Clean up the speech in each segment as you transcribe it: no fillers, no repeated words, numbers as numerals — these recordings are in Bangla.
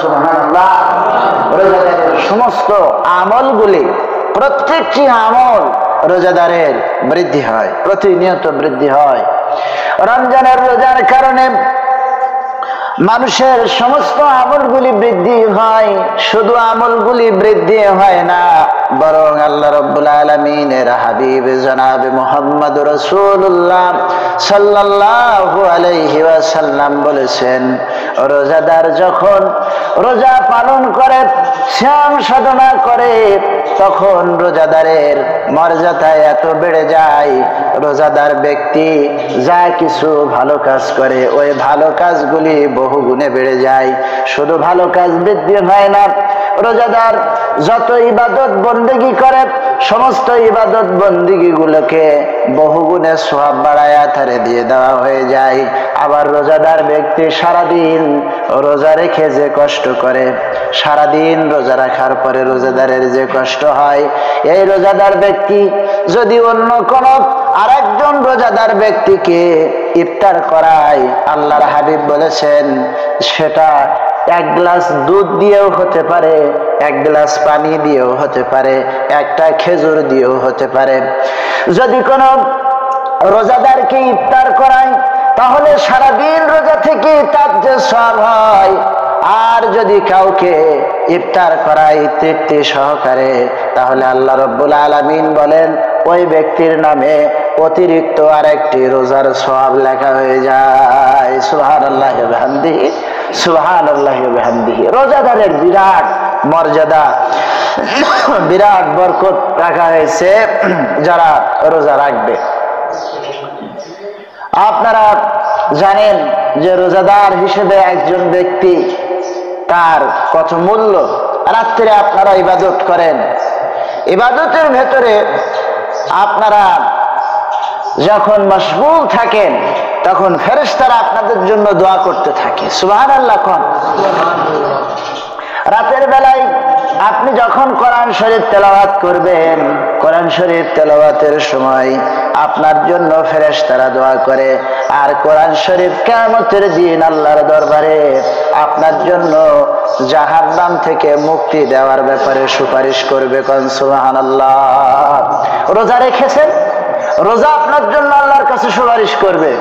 সুবহানাল্লাহ। রোজাদারের সমস্ত আমলগুলি, প্রত্যেকটি আমল রোজাদারের বৃদ্ধি হয়, প্রতিনিয়ত বৃদ্ধি হয়। রমজানের রোজার কারণে মানুষের সমস্ত আমলগুলি বৃদ্ধি হয়। শুধু আমলগুলি বৃদ্ধি হয় না, বরং আল্লাহ রাব্বুল আলামিনের হাবিব জনাবে মুহাম্মদ রাসূলুল্লাহ সাল্লাল্লাহু আলাইহি ওয়াসাল্লাম বলেছেন, রোজাদার যখন রোজা পালন করে, সিয়াম সাধনা করে, তখন রোজাদারের মর্যাদা এত বেড়ে যায়, রোজাদার ব্যক্তি যা কিছু ভালো কাজ করে ওই ভালো কাজগুলি বহু গুণে বেড়ে যায়। শুধু ভালো কাজ বৃদ্ধি হয় না, রোজাদার যত ইবাদত বন্দেগী করে সমস্ত ইবাদত বন্দেগী গুলোকে বহু গুণে সওয়াব বাড়ায়া তারে দিয়ে দেওয়া হয়ে যায়। আবার রোজাদার ব্যক্তি সারাদিন রোজা রেখে যে কষ্ট করে, সারাদিন রোজা রাখার পরে রোজাদারের যে কষ্ট হয়, এই রোজাদার ব্যক্তি যদি অন্য কোন আরেকজন রোজাদার ব্যক্তিকে ইফতার করায়, আল্লাহর হাবিব বলেছেন সেটা এক গ্লাস দুধ দিয়েও হতে পারে, এক গ্লাস পানি দিয়েও হতে পারে, একটা খেজুর দিয়েও হতে পারে। যদি কোনো রোজাদারকে ইফতার করায় তাহলে সারাদিন রোজা থেকে তার যে সওয়াব হয়, আর যদি কাউকে ইফতার করায় তৃপ্তি সহকারে, তাহলে আল্লাহ রাব্বুল আলামিন বলেন ওই ব্যক্তির নামে অতিরিক্ত আরেকটি রোজার সওয়াব লেখা হয়ে যায়। সুবহানাল্লাহি ওয়া বিহামদিহি, সুবহানাল্লাহি ওয়া বিহামদিহি। রোজাদারের বিরাট মর্যাদা, বিরাট বরকত রাখা হয়েছে যারা রোজা রাখবে। আপনারা জানেন যে রোজাদার হিসেবে একজন ব্যক্তি তার কত মূল্য। রাত্রে আপনারা ইবাদত করেন, ইবাদতের ভেতরে আপনারা যখন মশগুল থাকেন তখন ফেরেশতারা আপনাদের জন্য দোয়া করতে থাকে। সুবহানাল্লাহ। রাতের বেলায় আপনি যখন কোরআন শরীফ তেলাওয়াত করবেন, কোরআন শরীফ তেলাওয়াতের সময় আপনার জন্য ফেরেশতারা দোয়া করে, আর কোরআন শরীফ কিয়ামতের দিন আল্লাহর দরবারে আপনার জন্য জাহান্নাম থেকে মুক্তি দেওয়ার ব্যাপারে সুপারিশ করবে। কোন সুবহানাল্লাহ। রোজা রেখেছেন, রোজা আপনার জন্য আল্লাহর কাছে সুপারিশ করবে,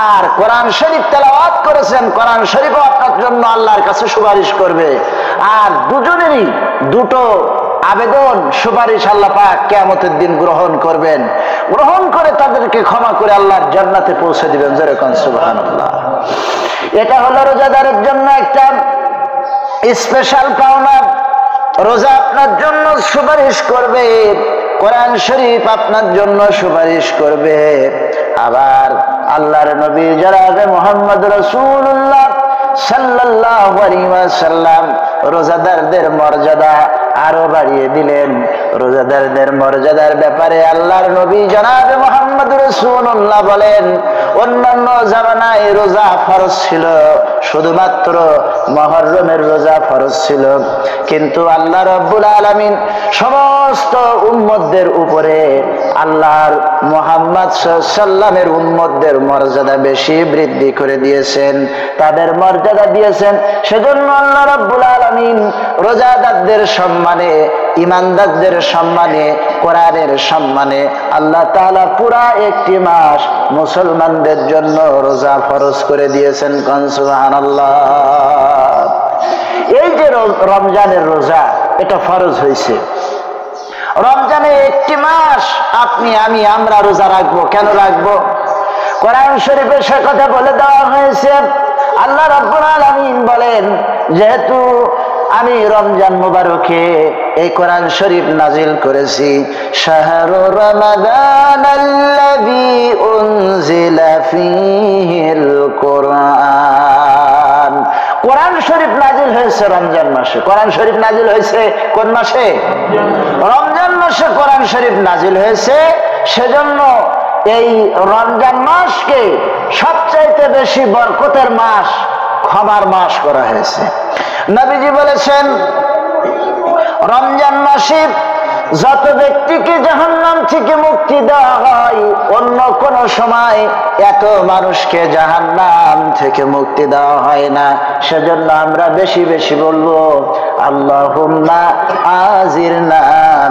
আর কোরআন শরীফ তেলাওয়াত করেছেন, কোরআন শরীফও আপনার জন্য আল্লাহর কাছে সুপারিশ করবে। আর দুজনেরই দুটো আবেদন সুপারিশ আল্লাহ পাক কিয়ামতের দিন গ্রহণ করবেন, গ্রহণ করে তাদেরকে ক্ষমা করে আল্লাহর জান্নাতে পৌঁছে দিবেন। যেরকম সুবহানাল্লাহ। এটা হলো রোজাদারের জন্য একটা স্পেশাল পাওনা। রোজা আপনার জন্য সুপারিশ করবে, কোরআন শরীফ আপনার জন্য সুপারিশ করবে। আবার আল্লাহর নবী জনাবে মুহাম্মদ রাসূলুল্লাহ সাল্লাল্লাহু আলাইহি ওয়াসাল্লাম রোজাদারদের মর্যাদা আরো বাড়িয়ে দিলেন। রোজাদারদের মর্যাদার ব্যাপারে আল্লাহর নবী জনাবে মুহাম্মদ রাসূলুল্লাহ বলেন, অন্যান্য জামানায় রোজা ফরজ ছিল, শুধুমাত্র মুহররমের রোজা ফরজ ছিল, কিন্তু আল্লাহ রাব্বুল আলামিন সমস্ত উম্মতদের উপরে আল্লাহর মুহাম্মদ সাল্লাল্লাহু আলাইহি ওয়াসাল্লামের উম্মতদের মর্যাদা বেশি বৃদ্ধি করে দিয়েছেন, তাদের মর্যাদা দিয়েছেন। সেজন্য আল্লাহ রাব্বুল আলামিন রোজাদারদের সম্মানে, ইমানদারদের সম্মানে, কোরআনের সম্মানে আল্লাহ তাআলা পুরা একটি মাস মুসলমানদের জন্য রোজা ফরজ করে দিয়েছেন। কোন সুবহানাল্লাহ। এই যে রমজানের রোজা, এটা ফরজ হয়েছে। রমজানে একটি মাস আপনি, আমি, আমরা রোজা রাখবো। কেন রাখবো? কোরআন শরীফে সে কথা বলে দেওয়া হয়েছে। আল্লাহ রাব্বুল আলামিন বলেন, যেহেতু আমি রমজান মুবারকে এই কোরআন শরীফ নাজিল করেছি, শাহরু রমাদানাল্লাযী উনজিলা ফীহিল কুরআন। কোরআন শরীফ নাজিল হয়েছে রমজান মাসে। কোরআন শরীফ নাজিল হয়েছে কোন মাসে? রমজান মাসে কোরআন শরীফ নাজিল হয়েছে। সেজন্য এই রমজান মাসকে সবচাইতে বেশি বরকতের মাস, ক্ষমার মাস করা হয়েছে। নবীজি বলেছেন, রমজান মাসে যত ব্যক্তিকে জাহান্নাম থেকে মুক্তি দেওয়া হয় অন্য কোন সময় এত মানুষকে জাহান্নাম থেকে মুক্তি দেওয়া হয় না। সেজন্য আমরা বেশি বেশি বলবো আল্লাহুম্মা আজিরনা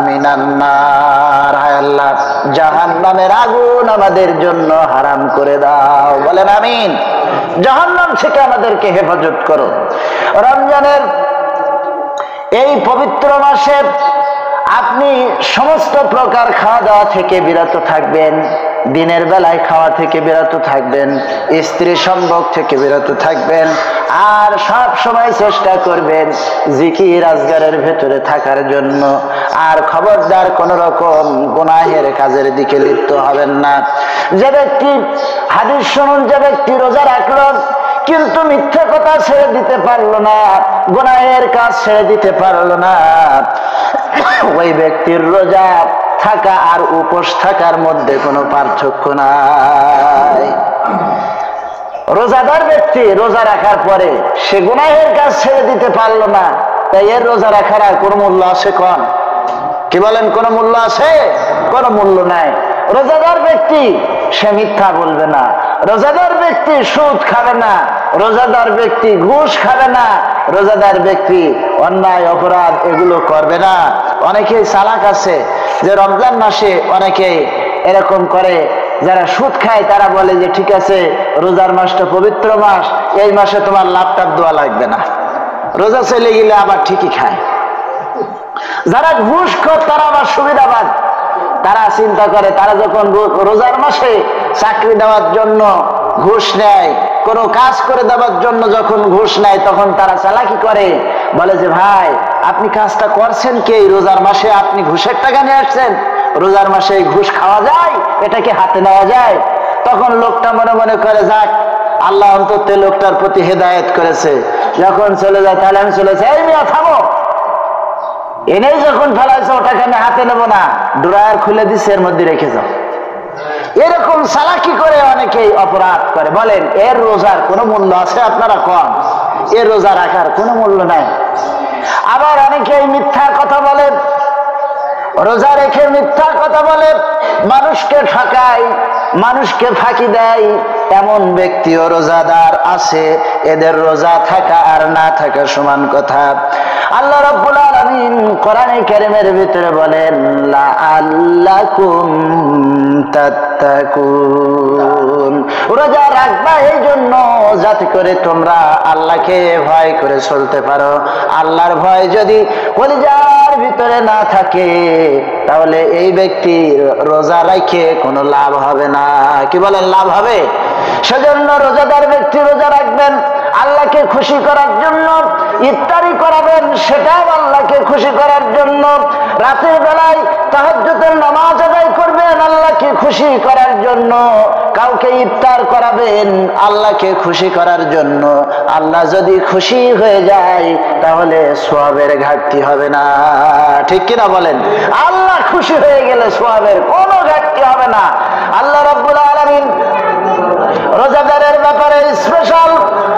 মিনান নার। হায় আল্লাহ, জাহান্নামের আগুন আমাদের জন্য হারাম করে দাও। বলেন আমিন। জাহান্নাম থেকে আমাদেরকে হেফাজত করো। রমজানের এই পবিত্র মাসে আপনি সমস্ত প্রকার খাওয়া দাওয়া থেকে বিরত থাকবেন, দিনের বেলায় খাওয়া থেকে বিরত থাকবেন, স্ত্রী সম্ভোগ থেকে বিরত থাকবেন, আর সব সময় চেষ্টা করবেন জিকির আজগারের ভেতরে থাকার জন্য। আর খবরদার কোন রকম গুনাহের কাজের দিকে লিপ্ত হবেন না। যে ব্যক্তি, হাদিস শুনুন, যে ব্যক্তি রোজা রাখলো কিন্তু মিথ্যা কথা ছেড়ে দিতে পারলো না, গুনাহের কাজ ছেড়ে দিতে পারলো না, ওই ব্যক্তির রোজা থাকা আর উপোস থাকার মধ্যে কোনো পার্থক্য নাই। রোজাদার ব্যক্তি রোজা রাখার পরে সে গুনাহের কাজ ছেড়ে দিতে পারলো না, তাই এর রোজা রাখার আর কোনো মূল্য আছে? কোন কি বলেন, কোনো মূল্য আছে? কোনো মূল্য নাই। রোজাদার ব্যক্তি সে মিথ্যা বলবে না, রোজাদার ব্যক্তি সুদ খাবে না, রোজাদার ব্যক্তি ঘুষ খাবে না, রোজাদার ব্যক্তি অন্যায় অপরাধ এগুলো করবে না। অনেকেই চালাক আছে যে রমজান মাসে অনেকেই এরকম করে, যারা সুদ খায় তারা বলে যে ঠিক আছে রোজার মাসটা পবিত্র মাস, এই মাসে তোমার লাভ দেওয়া লাগবে না, রোজা চলে গেলে আবার ঠিকই খায়। যারা ঘুষখোর তারা আবার সুবিধাবাদ, তারা চিন্তা করে তারা যখন রোজার মাসে চাকরি দেওয়ার জন্য ঘুষ নেয়, কোনো কাজ করে দেওয়ার জন্য যখন ঘুষ নেয়, তখন তারা চালাকি করে, বলে যে ভাই আপনি কাজটা করছেন কি রোজার মাসে, আপনি ঘুষের টাকা নিয়ে আসছেন, রোজার মাসে ঘুষ খাওয়া যায়, এটাকে হাতে নেওয়া যায়? তখন লোকটা মনে মনে করে যাক আল্লাহ অন্তত লোকটার প্রতি হেদায়েত করেছে, যখন চলে যায় তাহলে আমি চলে যাই, এই মিয়া থামো, এনেই যখন ফেলাইছে ওটাকে আমি হাতে নেবো না, ড্রয়ার খুলে দিচ্ছে এর মধ্যে রেখে যাও। এরকম চালাকি করে অনেকেই অপরাধ করে। বলেন এর রোজার কোনো মূল্য আছে? আপনারা কম, এর রোজা রাখার কোনো মূল্য নাই। আবার অনেকেই মিথ্যা কথা বলে, রোজা রেখে মিথ্যা কথা বলে, মানুষকে ঠকায়, মানুষকে ফাঁকি দেয়, এমন ব্যক্তিও রোজাদার আছে। এদের রোজা থাকা আর না থাকা সমান কথা। আল্লাহ রাব্বুল আলামিন কোরআনে কারীমের ভিতরে বলেন লাআল্লাকুম তাত্তাকুন, রোজা রাখবা এই জন্য যাতে করে তোমরা আল্লাহকে ভয় করে চলতে পারো। আল্লাহর ভয় যদি কলিজার ভিতরে না থাকে তাহলে এই ব্যক্তির রোজা রাখে কোনো লাভ হবে না। কি বলেন, লাভ হবে? সেজন্য রোজাদার ব্যক্তি রোজা রাখবেন আল্লাহকে খুশি করার জন্য, ইফতারি করাবেন সেটাও আল্লাহকে খুশি করার জন্য, রাতের বেলায় তাহাজ্জুদের নামাজ আদায় করবেন আল্লাহকে খুশি করার জন্য, কাউকে ইফতার করাবেন আল্লাহকে খুশি করার জন্য। আল্লাহ যদি খুশি হয়ে যায় তাহলে সওয়াবের ঘাটতি হবে না, ঠিক কিনা বলেন? আল্লাহ খুশি হয়ে গেলে সওয়াবের কোনো ঘাটতি হবে না। আল্লাহ রাব্বুল আলামিন রোজাদারের ব্যাপারে স্পেশাল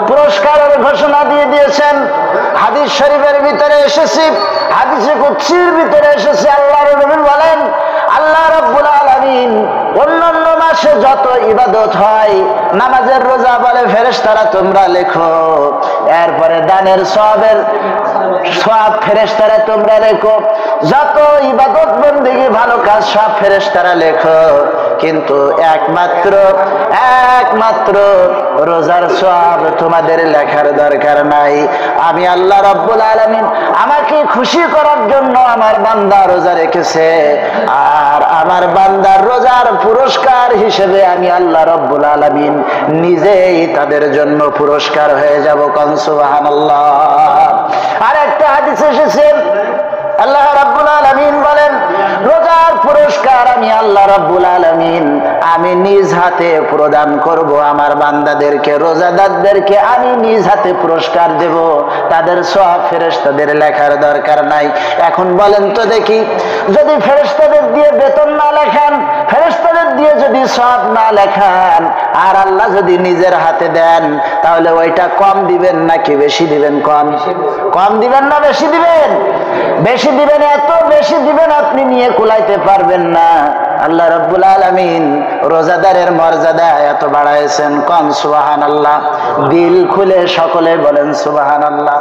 পুরস্কারের ঘোষণা দিয়ে দিয়েছেন। হাদিস শরীফের ভিতরে এসেছে, হাদিসে কুদসির ভিতরে এসেছে, আল্লাহর নবী বলেন আল্লাহ রাব্বুল আলামিন অন্যান্য মাসে যত ইবাদত হয়, নামাজের রোজা বলে ফেরেশতারা তোমরা লেখো, এরপরে দানের সওয়াবের সওয়াব ফেরেশতারা তোমরা লেখো, যত ইবাদত বন্দেগী ভালো কাজ সব ফেরেশতারা লেখো, কিন্তু একমাত্র রোজার সওয়াব তোমাদের লেখার দরকার নাই। আমি আল্লাহ রাব্বুল আলামিন আমাকে খুশি করার জন্য আমার বান্দা রোজা রেখেছে, আর আমার বান্দার রোজার পুরস্কার হিসেবে আমি আল্লাহ রাব্বুল আলামিন নিজেই তাদের জন্য পুরস্কার হয়ে যাব। কোন সুবহানাল্লাহ। আর একটা হাদিস এসেছে আল্লাহ রাব্বুল আলামিন বলেন রোজার পুরস্কার আমি আল্লাহ রাব্বুল আলামিন আমি নিজ হাতে প্রদান করব আমার বান্দাদেরকে, রোজাদারদেরকে আমি নিজ হাতে পুরস্কার দেব। তাদের সওয়াব ফেরেশতাদের লেখার দরকার নাই। এখন বলেন তো দেখি, যদি ফেরেশতাদের দিয়ে বেতন না লেখান, ফেরেশতাদের দিয়ে যদি সওয়াব না লেখান, আর আল্লাহ যদি নিজের হাতে দেন, তাহলে ওইটা কম দিবেন নাকি বেশি দিবেন? কম দিবেন না বেশি দিবেন? বেশি দিবেন। এত বেশি দিবেন আপনি নিয়ে কুলাইতে পারবেন না। আল্লাহ রাব্বুল আলামিন রোজাদারের মর্যাদা এত বাড়াইছেন। কম সুবহানাল্লাহ। দিল খুলে সকলে বলেন সুবহানাল্লাহ।